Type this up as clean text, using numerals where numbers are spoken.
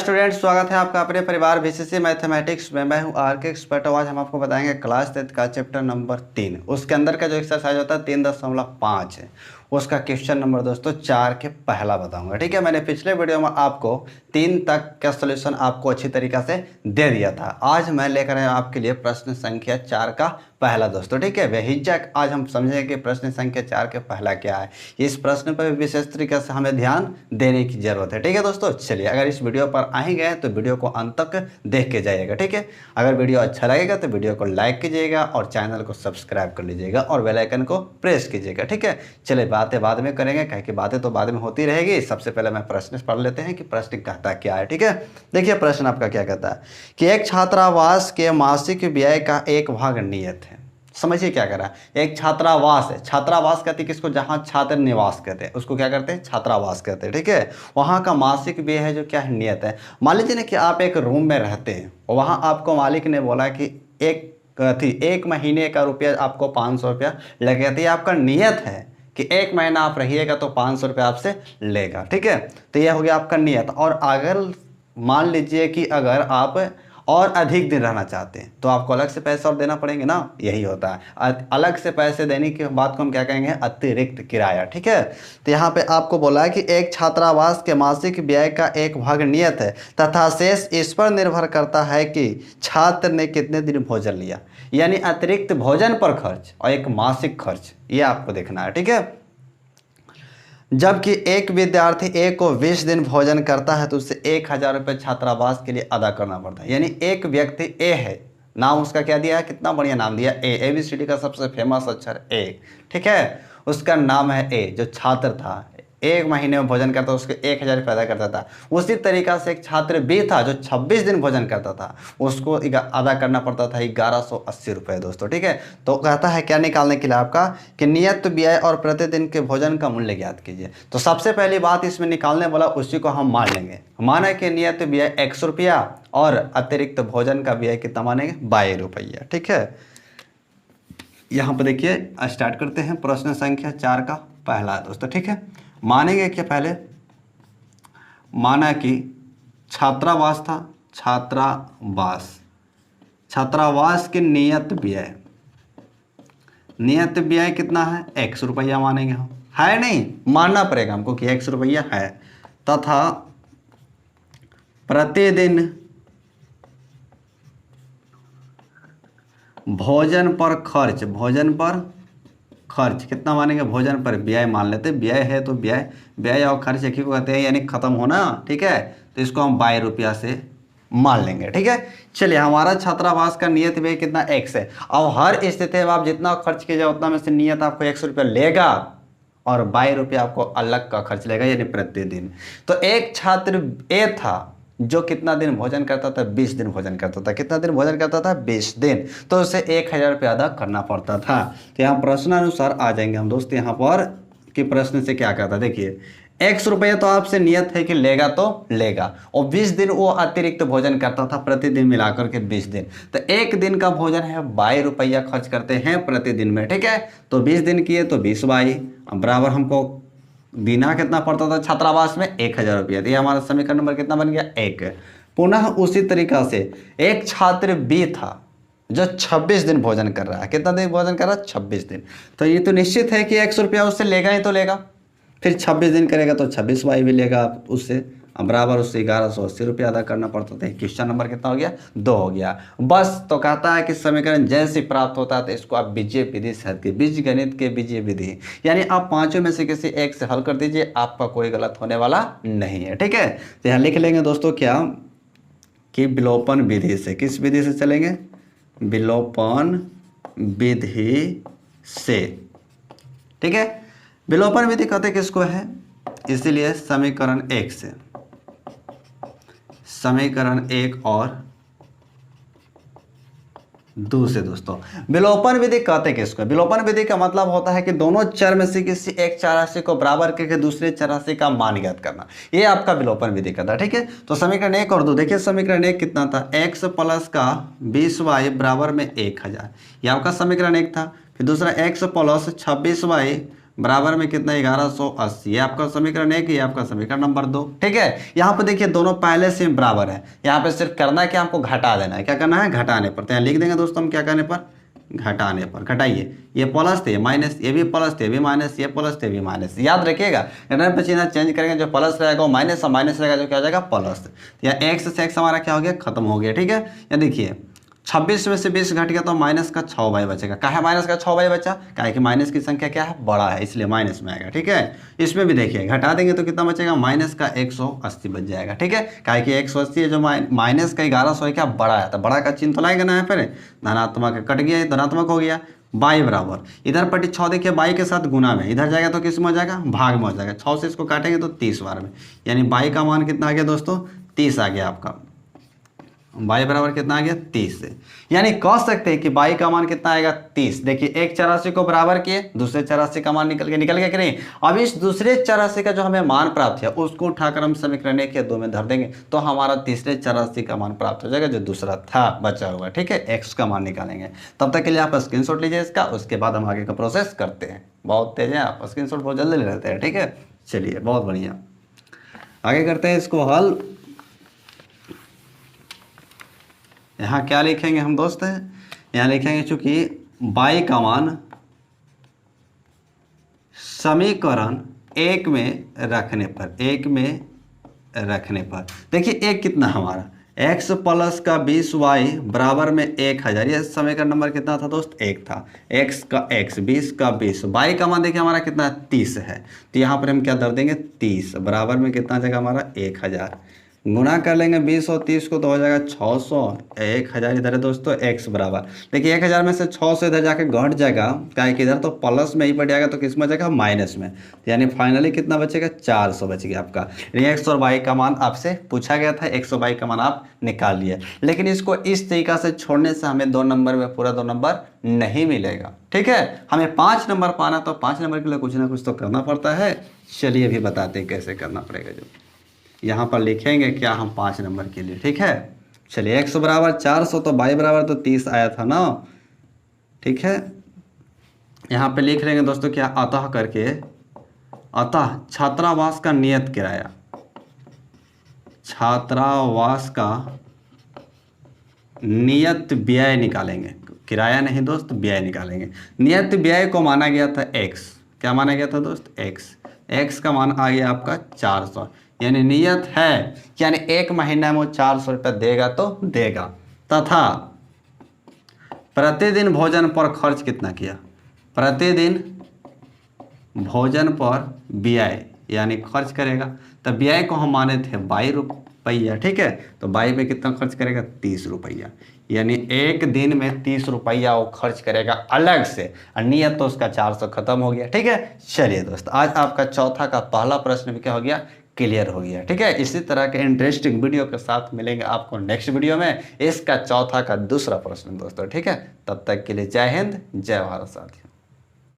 Student, स्वागत है आपका अपने परिवार बीसीसी मैथमेटिक्स में। मैं हूं आर के एक्सपर्ट। आज हम आपको बताएंगे क्लास 10 का चैप्टर नंबर 3। उसके अंदर का जो एक्सरसाइज होता है 3.5 है, उसका क्वेश्चन नंबर दोस्तों 4 के पहला बताऊंगा। ठीक है, मैंने पिछले वीडियो में आपको 3 तक का सोल्यूशन आपको अच्छी तरीक़ा से दे दिया था। आज मैं लेकर आया आपके लिए प्रश्न संख्या 4 का पहला दोस्तों। ठीक है, बेहिचक आज हम समझेंगे कि प्रश्न संख्या 4 के पहला क्या है। इस प्रश्न पर विशेष तरीके से हमें ध्यान देने की जरूरत है। ठीक है दोस्तों, चलिए अगर इस वीडियो पर आएंगे तो वीडियो को अंत तक देख के जाइएगा। ठीक है, अगर वीडियो अच्छा लगेगा तो वीडियो को लाइक कीजिएगा और चैनल को सब्सक्राइब कर लीजिएगा और बेल आइकन को प्रेस कीजिएगा। ठीक है, चलिए बातें बाद में करेंगे, कह कि बातें तो बाद में होती रहेगी। सबसे पहले मैं प्रश्न पढ़ लेते हैं कि प्रश्न कहता क्या है। ठीक है, देखिए प्रश्न आपका क्या कहता है कि एक छात्रावास के मासिक व्यय का एक भाग नियत है। समझिए क्या कर रहा है। एक छात्रावास है, छात्रावास कहते हैं किसको, जहाँ छात्र निवास करते हैं उसको क्या करते हैं, छात्रावास कहते हैं। ठीक है, वहाँ का मासिक व्यय है जो क्या है, नियत है। मान लीजिए ना कि आप एक रूम में रहते हैं और वहाँ आपको मालिक ने बोला कि एक महीने का रुपया आपको 500 रुपया लगेगा। तो ये आपका नियत है कि एक महीना आप रहिएगा तो 500 रुपया आपसे लेगा। ठीक है, तो यह हो गया आपका नियत। और अगर मान लीजिए कि अगर आप और अधिक दिन रहना चाहते हैं तो आपको अलग से पैसे और देना पड़ेंगे ना, यही होता है। अलग से पैसे देने की बात को हम क्या कहेंगे, अतिरिक्त किराया। ठीक है, तो यहाँ पे आपको बोला है कि एक छात्रावास के मासिक व्यय का एक भाग नियत है तथा शेष इस पर निर्भर करता है कि छात्र ने कितने दिन भोजन लिया, यानी अतिरिक्त भोजन पर खर्च और एक मासिक खर्च, ये आपको देखना है। ठीक है, जबकि एक विद्यार्थी ए को 20 दिन भोजन करता है तो उसे 1000 रुपये छात्रावास के लिए अदा करना पड़ता है। यानी एक व्यक्ति ए है, नाम उसका क्या दिया है, कितना बढ़िया नाम दिया, ABCD का सबसे फेमस अक्षर ए। ठीक है, उसका नाम है ए। जो छात्र था एक महीने में भोजन करता, उसको 1000 रुपये अदा करता था। उसी तरीक़ा से एक छात्र बी था जो 26 दिन भोजन करता था, उसको अदा करना पड़ता था 1180 रुपये दोस्तों। ठीक है, तो कहता है क्या निकालने के लिए आपका कि नियत व्यय और प्रतिदिन के भोजन का मूल्य ज्ञात कीजिए। तो सबसे पहली बात इसमें निकालने वाला उसी को हम मान लेंगे। माना कि नियत व्यय 100 रुपया और अतिरिक्त भोजन का व्यय कितना मानेंगे, 22 रुपया। ठीक है, यहाँ पर देखिए स्टार्ट करते हैं प्रश्न संख्या 4 का पहला दोस्तों। ठीक है, मानेंगे कि पहले माना कि छात्रावास था, छात्रावास के नियत व्यय कितना है, 100 रुपया मानेंगे हम, है नहीं, मानना पड़ेगा हमको कि 100 रुपया है, तथा प्रतिदिन भोजन पर खर्च कितना मानेंगे, भोजन पर व्यय मान लेते, व्यय है तो व्यय और खर्च एक ही को कहते हैं, यानी खत्म होना। ठीक है, तो इसको हम 22 रुपया से मान लेंगे। ठीक है, चलिए हमारा छात्रावास का नियत व्यय कितना, 1 है। अब हर स्थिति में आप जितना खर्च कीजिए उतना में से नियत आपको 100 रुपया लेगा और 22 रुपया आपको अलग का खर्च लेगा, यानी प्रतिदिन। तो एक छात्र ए था जो कितना दिन भोजन करता था, 20 दिन भोजन करता था। कितना दिन भोजन करता था, 20 दिन। तो उसे 1000 रुपया अदा करना पड़ता था। तो यहाँ प्रश्नानुसार आ जाएंगे हम दोस्त यहाँ पर कि प्रश्न से क्या कहता है। देखिए 100 रुपये तो आपसे नियत है कि लेगा तो लेगा, और 20 दिन वो अतिरिक्त भोजन करता था, प्रतिदिन मिलाकर के 20 दिन। तो एक दिन का भोजन है 22 रुपया खर्च करते हैं प्रतिदिन में। ठीक है, तो 20 दिन किए तो 20 22 बराबर हमको देना कितना पड़ता था छात्रावास में, 1000 रुपया। तो ये हमारा समीकरण नंबर कितना बन गया, 1। पुनः उसी तरीका से एक छात्र बी था जो 26 दिन भोजन कर रहा है। कितना दिन भोजन कर रहा है, 26 दिन। तो ये तो निश्चित है कि 100 रुपया उससे लेगा ही तो लेगा। फिर 26 दिन करेगा तो 26 वाई भी लेगा उससे, बराबर उससे 1180 रुपया अदा करना पड़ता था। क्वेश्चन नंबर कितना हो गया, 2 हो गया। बस तो कहता है कि समीकरण जैसे प्राप्त होता है तो इसको आप बीजीय विधि से हल कीजिए, बीजगणित के बीजीय विधि, यानी आप पांचों में से किसी एक से हल कर दीजिए, आपका कोई गलत होने वाला नहीं है। ठीक है, तो यहाँ लिख लेंगे दोस्तों क्या कि विलोपन विधि से, किस विधि से चलेंगे, विलोपन विधि से। ठीक है, विलोपन विधि कहते किसको है, इसीलिए समीकरण 1 से, समीकरण 1 और 2 से दोस्तों विलोपन विधि कहते किसको, विलोपन विधि का मतलब होता है कि दोनों चर में से किसी एक चरराशि को बराबर करके दूसरे चरराशि का मान ज्ञात करना, ये आपका विलोपन विधि कहता है। ठीक है, तो समीकरण 1 और 2 देखिए, समीकरण 1 कितना था, x प्लस का 20y बराबर में 1000, ये आपका समीकरण 1 था। फिर दूसरा x प्लस 26y बराबर में कितना 1180, ये आपका समीकरण 1, ये आपका समीकरण नंबर 2। ठीक है, यहाँ पे देखिए दोनों पहले से बराबर है, यहाँ पे सिर्फ करना है कि आपको घटा देना है। क्या करना है? घटाने पर। तो यहाँ लिख देंगे दोस्तों हम क्या करने पर, घटाने पर। घटाइए, ये प्लस थे माइनस, ये भी प्लस थे भी माइनस, ये प्लस थे भी माइनस। याद रखिएगा घटाने पर चिन्ह चेंज करेंगे, जो प्लस रहेगा वो माइनस और माइनस रहेगा जो क्या हो जाएगा प्लस। या एक्स से एक्स हमारा क्या हो गया, खत्म हो गया। ठीक है, या देखिए 26 में से 20 घट गया तो माइनस का 6 बाई बचेगा। क्या है माइनस का 6 बाई बचा? क्या है कि माइनस की संख्या क्या है, बड़ा है, इसलिए माइनस में आएगा। ठीक है, इसमें भी देखिए घटा देंगे तो कितना बचेगा, माइनस का 180 बच जाएगा। ठीक है, क्या है कि 180 है जो माइनस का 1100 है, क्या बड़ा है, तो बड़ा का चिन्ह तो लाएगा ना यहाँ पर, धनात्मक कट गया, धनात्मक हो गया। बाई बराबर इधर पट्टी 6 देखिए बाई के साथ गुना में, इधर जाएगा तो किस में हो जाएगा, भाग में हो जाएगा। 6 से इसको काटेंगे तो 30 बार में, यानी बाई का मान कितना आ गया दोस्तों, 30 आ गया आपका। बाई बराबर कितना आ गया, 30 से। यानी कह सकते हैं कि बाई का मान कितना आएगा, 30। देखिए एक 84 को बराबर किए, दूसरे 84 का मान निकल गया कि नहीं। अब इस दूसरे 84 का जो हमें मान प्राप्त है उसको उठाकर हम समीकरण 1 या 2 में धर देंगे तो हमारा तीसरे 84 का मान प्राप्त हो जाएगा जो दूसरा था बचा हुआ। ठीक है, एक्स का मान निकालेंगे। तब तक के लिए आप स्क्रीनशॉट लीजिए इसका, उसके बाद हम आगे का प्रोसेस करते हैं। बहुत तेज है आप, स्क्रीनशॉट बहुत जल्दी ले लेते हैं। ठीक है, चलिए बहुत बढ़िया, आगे करते हैं इसको हल। यहाँ क्या लिखेंगे हम दोस्त, यहाँ लिखेंगे चूंकि बाई का मान समीकरण 1 में रखने पर, 1 में रखने पर देखिए एक कितना हमारा x प्लस का 20y बराबर में 1000, ये समीकरण नंबर कितना था दोस्त, 1 था। x का x, 20 का 20, y का मान देखिए हमारा कितना 30 है, तो यहाँ पर हम क्या धर देंगे 30 बराबर में कितना आ जाएगा हमारा 1000। गुना कर लेंगे 20 और 30 को तो हो जाएगा 600, 1000 इधर है दोस्तों x बराबर। देखिए 1000 में से 600 इधर जाके घट जाएगा, क्या है कि इधर तो प्लस में ही पड़ जाएगा तो किस में जाएगा, माइनस में। यानी फाइनली कितना बचेगा, 400 बच गया आपका। एक्स और वाई का मान आपसे पूछा गया था, एक्स और वाई का मान आप निकाल लिए, लेकिन इसको इस तरीका से छोड़ने से हमें 2 नंबर में पूरा 2 नंबर नहीं मिलेगा। ठीक है, हमें 5 नंबर पाना तो 5 नंबर के लिए कुछ ना कुछ तो करना पड़ता है। चलिए अभी बताते हैं कैसे करना पड़ेगा। जो यहाँ पर लिखेंगे क्या हम 5 नंबर के लिए। ठीक है, चलिए x बराबर 400 तो y बराबर तो 30 आया था ना। ठीक है, यहाँ पे लिख लेंगे दोस्तों क्या, अतः करके, अतः छात्रावास का नियत किराया, छात्रावास का नियत व्यय निकालेंगे, किराया नहीं दोस्त, व्यय निकालेंगे। नियत व्यय को माना गया था x, क्या माना गया था दोस्त, x का मान आ गया आपका 400, यानी नियत है, यानी 1 महीना में वो 400 रुपये देगा तो देगा। तथा प्रतिदिन भोजन पर खर्च कितना किया, प्रतिदिन भोजन पर व्यय यानी खर्च करेगा, तो व्यय को हम माने थे 22 रुपया। ठीक है, तो 22 में कितना खर्च करेगा, 30 रुपया, यानी एक दिन में 30 रुपया वो खर्च करेगा अलग से, और नियत तो उसका 400 खत्म हो गया। ठीक है, चलिए दोस्त आज आपका चौथा का पहला प्रश्न भी क्या हो गया, क्लियर हो गया। ठीक है, इसी तरह के इंटरेस्टिंग वीडियो के साथ मिलेंगे आपको नेक्स्ट वीडियो में, इसका चौथा का दूसरा प्रश्न दोस्तों। ठीक है, तब तक के लिए जय हिंद, जय भारत साथियों।